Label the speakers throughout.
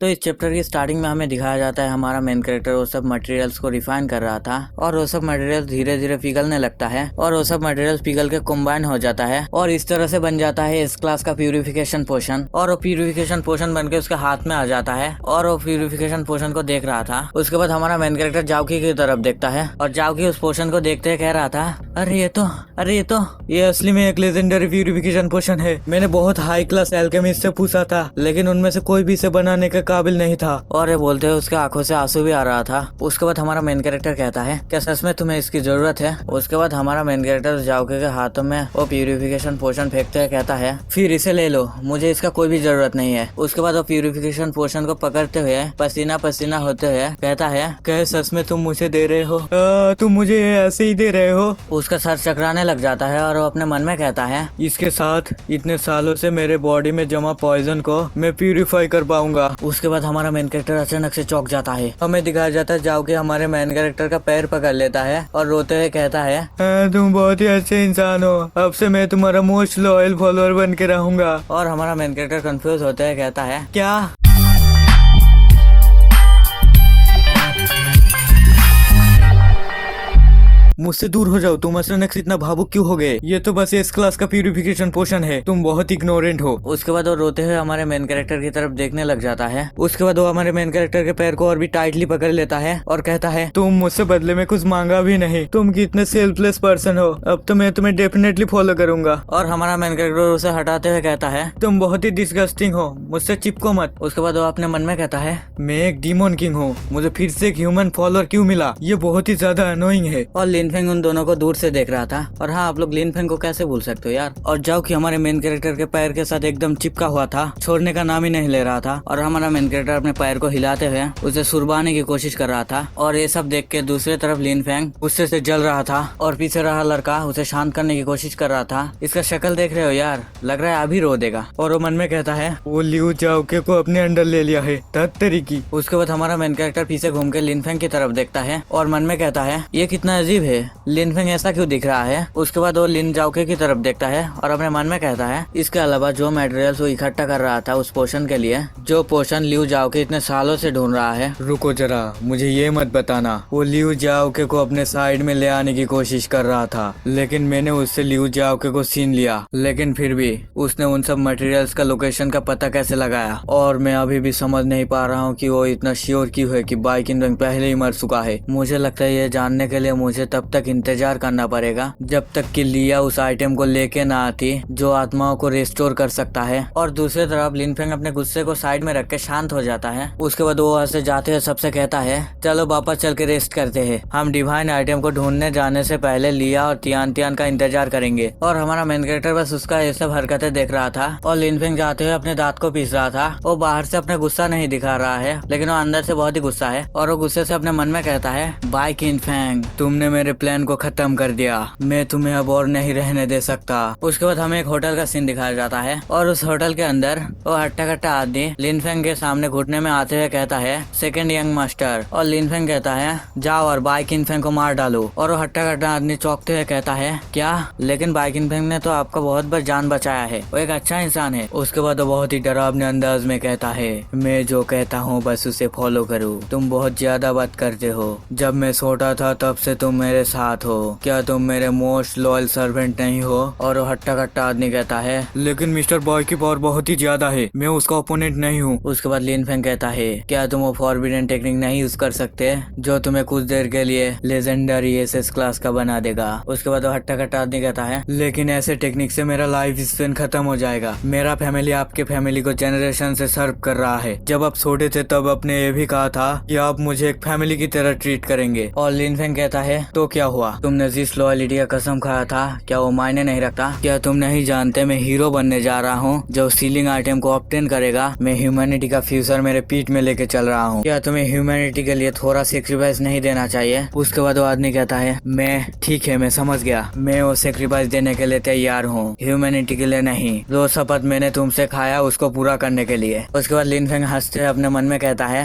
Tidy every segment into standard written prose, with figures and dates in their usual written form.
Speaker 1: तो इस चैप्टर की स्टार्टिंग में हमें दिखाया जाता है हमारा मेन कैरेक्टर वो सब मटेरियल्स को रिफाइन कर रहा था और वो सब मटेरियल्स धीरे धीरे पिघलने लगता है और वो सब मटेरियल्स पिघल के कंबाइन हो जाता है और इस तरह से बन जाता है इस क्लास का प्यूरिफिकेशन पोशन। और वो प्यूरिफिकेशन पोशन बन के उसके हाथ में आ जाता है और वो प्यूरिफिकेशन पोशन को देख रहा था। उसके बाद हमारा मेन कैरेक्टर जाओकी की तरफ देखता है और जाओकी उस पोशन को देखते हुए कह रहा था, अरे ये असली में एक लेजेंडरी प्यूरिफिकेशन पोशन है। मैंने बहुत हाई क्लास एल्केमिस्ट से पूछा था लेकिन उनमें से कोई भी इसे बनाने के काबिल नहीं था। और ये बोलते हुए उसके आंखों से आंसू भी आ रहा था। उसके बाद हमारा मेन कैरेक्टर कहता है, क्या सच में तुम्हें इसकी जरूरत है? उसके बाद हमारा मेन कैरेक्टर जाओकी के हाथों में वो प्यूरिफिकेशन पोशन फेंकते हुए कहता है, फिर इसे ले लो, मुझे इसका कोई भी जरूरत नहीं है। उसके बाद वो प्यूरिफिकेशन पोशन को पकड़ते हुए पसीना पसीना होते हुए कहता है, क्या सच में तुम मुझे दे रहे हो? तुम मुझे ऐसे ही दे रहे हो? उसका सर चकराने लग जाता है और वो अपने मन में कहता है, इसके साथ इतने सालों से मेरे बॉडी में जमा पॉइजन को मैं प्यूरिफाई कर पाऊंगा। उसके बाद हमारा मेन कैरेक्टर अचानक से चौंक जाता है। हमें दिखाया जाता है जाओकी हमारे मेन कैरेक्टर का पैर पकड़ लेता है और रोते हुए कहता है, तुम बहुत ही अच्छे इंसान हो, अब से मैं तुम्हारा मोस्ट लॉयल फॉलोअर बन के रहूंगा। और हमारा मेन कैरेक्टर कंफ्यूज होते हुए कहता है, क्या? मुझसे दूर हो जाओ, तुम अचानक से इतना भावुक क्यों हो गए? ये तो बस इस क्लास का प्यूरिफिकेशन पोशन है, तुम बहुत इग्नोरेंट हो। उसके बाद वो रोते हुए हमारे मेन कैरेक्टर की तरफ देखने लग जाता है। उसके बाद वो हमारे मेन कैरेक्टर के पैर को और भी टाइटली पकड़ लेता है और कहता है, तुम मुझसे बदले में कुछ मांगा भी नहीं, तुम कितने सेल्फलेस पर्सन हो, अब तो मैं तुम्हें डेफिनेटली फॉलो करूंगा। और हमारा मेन कैरेक्टर उसे हटाते हुए कहता है, तुम बहुत ही डिस्गस्टिंग हो, मुझसे चिपको मत। उसके बाद वो अपने मन में कहता है, मैं एक डीमन किंग हूँ, मुझे फिर से एक ह्यूमन फॉलोअर क्यों मिला? ये बहुत ही ज्यादा अनोइंग है। और लिनफेंग उन दोनों को दूर से देख रहा था। और हाँ, आप लोग लिनफेंग को कैसे भूल सकते हो यार। और जाओकी हमारे मेन कैरेक्टर के पैर के साथ एकदम चिपका हुआ था, छोड़ने का नाम ही नहीं ले रहा था। और हमारा मेन कैरेक्टर अपने पैर को हिलाते हुए उसे सुरबाने की कोशिश कर रहा था। और ये सब देख के दूसरी तरफ लिनफेंग गुस्से से जल रहा था और पीछे रहा लड़का उसे शांत करने की कोशिश कर रहा था। इसका शक्ल देख रहे हो यार, लग रहा है अभी रो देगा। और वो मन में कहता है, वो लियू जाओकी को अपने अंडर ले लिया है, तरीकी। उसके बाद हमारा मेन कैरेक्टर पीछे घूम के लिनफेंग की तरफ देखता है और मन में कहता है, ये कितना अजीब है, लिनफेंग ऐसा क्यों दिख रहा है? उसके बाद वो लिन जाओकी की तरफ देखता है और अपने मन में कहता है, इसके अलावा जो मटेरियल्स वो इकट्ठा कर रहा था उस पोशन के लिए, जो पोशन लियू जाओकी इतने सालों से ढूंढ रहा है। रुको जरा, मुझे ये मत बताना वो लियू जाओकी को अपने साइड में ले आने की कोशिश कर रहा था, लेकिन मैंने उससे लियू जाओकी को छीन लिया, लेकिन फिर भी उसने उन सब मटेरियल्स का लोकेशन का पता कैसे लगाया? और मैं अभी भी समझ नहीं पा रहा हूँ कि वो इतना श्योर क्यों है कि बाई किंगडम पहले ही मर चुका है। मुझे लगता है ये जानने के लिए मुझे तब तक इंतजार करना पड़ेगा जब तक कि लिया उस आइटम को लेके ना आती जो आत्माओं को रिस्टोर कर सकता है। और दूसरी तरफ लिनफेंग अपने गुस्से को साइड में रख के शांत हो जाता है। उसके बाद वो वहाँ से जाते हुए सबसे कहता है, चलो वापस चल के रेस्ट करते हैं, हम डिवाइन आइटम को ढूंढने जाने से पहले लिया और तियान का इंतजार करेंगे। और हमारा मेन कैरेक्टर बस उसका ये सब हरकतें देख रहा था और लिनफेंग जाते हुए अपने दांत को पीस रहा था। वो बाहर से अपना गुस्सा नहीं दिखा रहा है लेकिन वो अंदर से बहुत ही गुस्सा है और वो गुस्से से अपने मन में कहता है, बाय लिनफेंग, तुमने मेरे प्लान को खत्म कर दिया, मैं तुम्हें अब और नहीं रहने दे सकता। उसके बाद हमें एक होटल का सीन दिखाया जाता है और उस होटल के अंदर वो हट्टा कट्टा आदमी लिनफेंग के सामने घुटने में आते हुए कहता है, सेकंड यंग मास्टर। और लिनफेंग कहता है, जाओ और बाई किनफेंग को मार डालो। और वो हट्टा कट्टा आदमी चौंकते हुए कहता है, क्या? लेकिन बाई किनफेंग ने तो आपका बहुत बार जान बचाया है, वो एक अच्छा इंसान है। उसके बाद वो बहुत ही डरावने अंदाज में कहता है, मैं जो कहता हूँ बस उसे फॉलो करो, तुम बहुत ज्यादा बात करते हो, जब मैं छोटा था तब से तुम मेरे साथ हो, क्या तुम मेरे मोस्ट लॉयल सर्वेंट नहीं हो? और वो हट्टा कट्टा आदमी कहता है, लेकिन मिस्टर बॉय की पावर बहुत ही ज्यादा है, मैं उसका ओपोनेंट नहीं हूँ। उसके बाद लिनफेंग कहता है, क्या तुम वो फॉरबिडन टेक्निक नहीं यूज कर सकते जो तुम्हें कुछ देर के लिए लेजेंडरी एसएस क्लास का बना देगा? उसके बाद वो हट्टा कट्टा आदमी कहता है, लेकिन ऐसे टेक्निक से मेरा लाइफ स्पेन खत्म हो जाएगा, मेरा फैमिली आपके फैमिली को जनरेशन से सर्व कर रहा है, जब आप छोटे थे तब आपने ये भी कहा था कि आप मुझे एक फैमिली की तरह ट्रीट करेंगे। और लिनफेंग कहता है, तो क्या हुआ? तुमने जिस लॉयलिटी का कसम खाया था क्या वो मायने नहीं रखता? क्या तुम नहीं जानते मैं हीरो बनने जा रहा हूँ जो सीलिंग आइटम को ऑब्टेन करेगा? मैं ह्यूमैनिटी का फ्यूचर मेरे पीठ में लेके चल रहा हूँ, क्या तुम्हें ह्यूमैनिटी के लिए थोड़ा सेक्रीफाइस नहीं देना चाहिए? उसके बाद वो आदमी कहता है, मैं ठीक है, मैं समझ गया, मैं वो सेक्रीफाइस देने के लिए तैयार हूँ, ह्यूमैनिटी के लिए नहीं, जो शपथ मैंने तुमसे खाया उसको पूरा करने के लिए। उसके बाद लिनफेंग हंसते अपने मन में कहता है,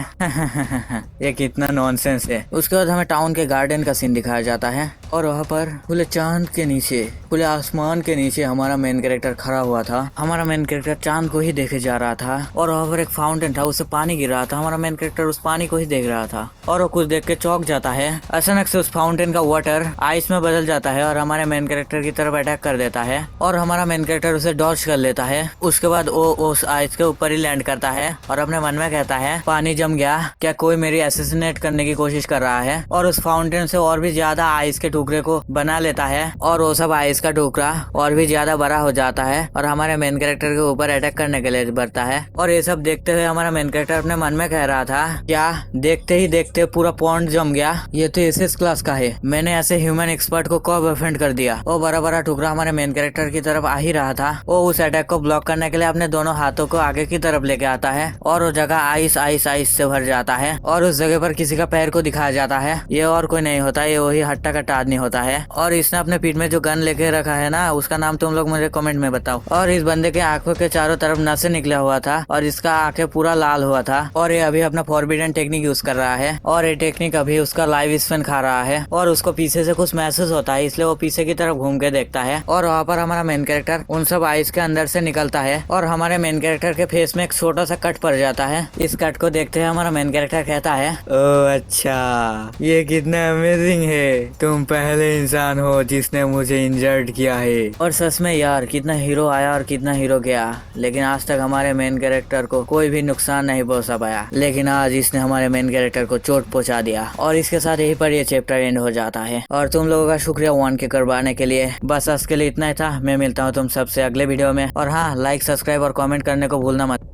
Speaker 1: ये कितना नॉनसेंस है। उसके बाद हमें टाउन के गार्डन का सीन दिखाया जाता है। और वहाँ पर खुले चांद के नीचे, खुले आसमान के नीचे हमारा मेन कैरेक्टर खड़ा हुआ था। हमारा मेन कैरेक्टर चांद को ही देखे जा रहा था और वहाँ पर एक फाउंटेन था, उससे पानी गिर रहा था। हमारा मेन कैरेक्टर उस पानी को ही देख रहा था और वो कुछ देख के चौंक जाता है। अचानक से उस फाउंटेन का वाटर आइस में बदल जाता है और हमारे मेन कैरेक्टर की तरफ अटैक कर देता है और हमारा मेन कैरेक्टर उसे डॉज कर लेता है। उसके बाद वो उस आइस के ऊपर ही लैंड करता है और अपने मन में कहता है पानी जम गया, क्या कोई मेरी असैसिनेट करने की कोशिश कर रहा है। और उस फाउंटेन से और भी ज्यादा आइस के टुकड़े को बना लेता है और वो सब आइस का टुकड़ा और भी ज्यादा बड़ा हो जाता है और हमारे मेन कैरेक्टर के ऊपर अटैक करने के लिए बढ़ता है। और ये सब देखते हुए हमारा मेन कैरेक्टर अपने मन में कह रहा था, क्या देखते ही देखते पूरा पॉन्ड जम गया, ये तो एसएस क्लास का है। मैंने ऐसे ह्यूमन एक्सपर्ट को कब ऑफेंड कर दिया। वो बड़ा बड़ा टुकड़ा हमारे मेन कैरेक्टर की तरफ आ ही रहा था। वो उस अटैक को ब्लॉक करने के लिए अपने दोनों हाथों को आगे की तरफ लेके आता है और वो जगह आइस आइस आइस से भर जाता है और उस जगह पर किसी का पैर को दिखाया जाता है। ये और कोई नहीं होता, ये वही हट्टा कट्टा आदमी होता है और इसने अपने पीठ में जो गन लेके रखा है ना, उसका नाम तुम लोग मुझे कमेंट में बताओ। और इस बंदे के आंखों के चारों तरफ नसें निकला हुआ था और इसका आंखें पूरा लाल हुआ था और ये अभी अपना फॉरबिडन टेक्निक यूज कर रहा है और ये टेक्निक अभी उसका लाइव स्पिन खा रहा है और उसको पीछे से कुछ महसूस होता है, इसलिए वो पीछे की तरफ घूम के देखता है और वहाँ पर हमारा मेन कैरेक्टर उन सब आइस के अंदर से निकलता है और हमारे मेन कैरेक्टर के फेस में एक छोटा सा कट पड़ जाता है। इस कट को देखते हुए हमारा मेन कैरेक्टर कहता है, ओह अच्छा, ये कितना अमेजिंग है, तुम पहले इंसान हो जिसने मुझे इंजर्ड किया है। और सच में यार, कितना हीरो आया और कितना हीरो गया, लेकिन आज तक हमारे मेन कैरेक्टर को कोई भी नुकसान नहीं पहुंचा पाया, लेकिन आज इसने हमारे मेन कैरेक्टर को चोट पहुंचा दिया। और इसके साथ यही पर ये चैप्टर एंड हो जाता है और तुम लोगों का शुक्रिया 1K करवाने के लिए। बस आज के लिए इतना ही था। मैं मिलता हूँ तुम सबसे अगले वीडियो में और हाँ, लाइक सब्सक्राइब और कमेंट करने को भूलना मत।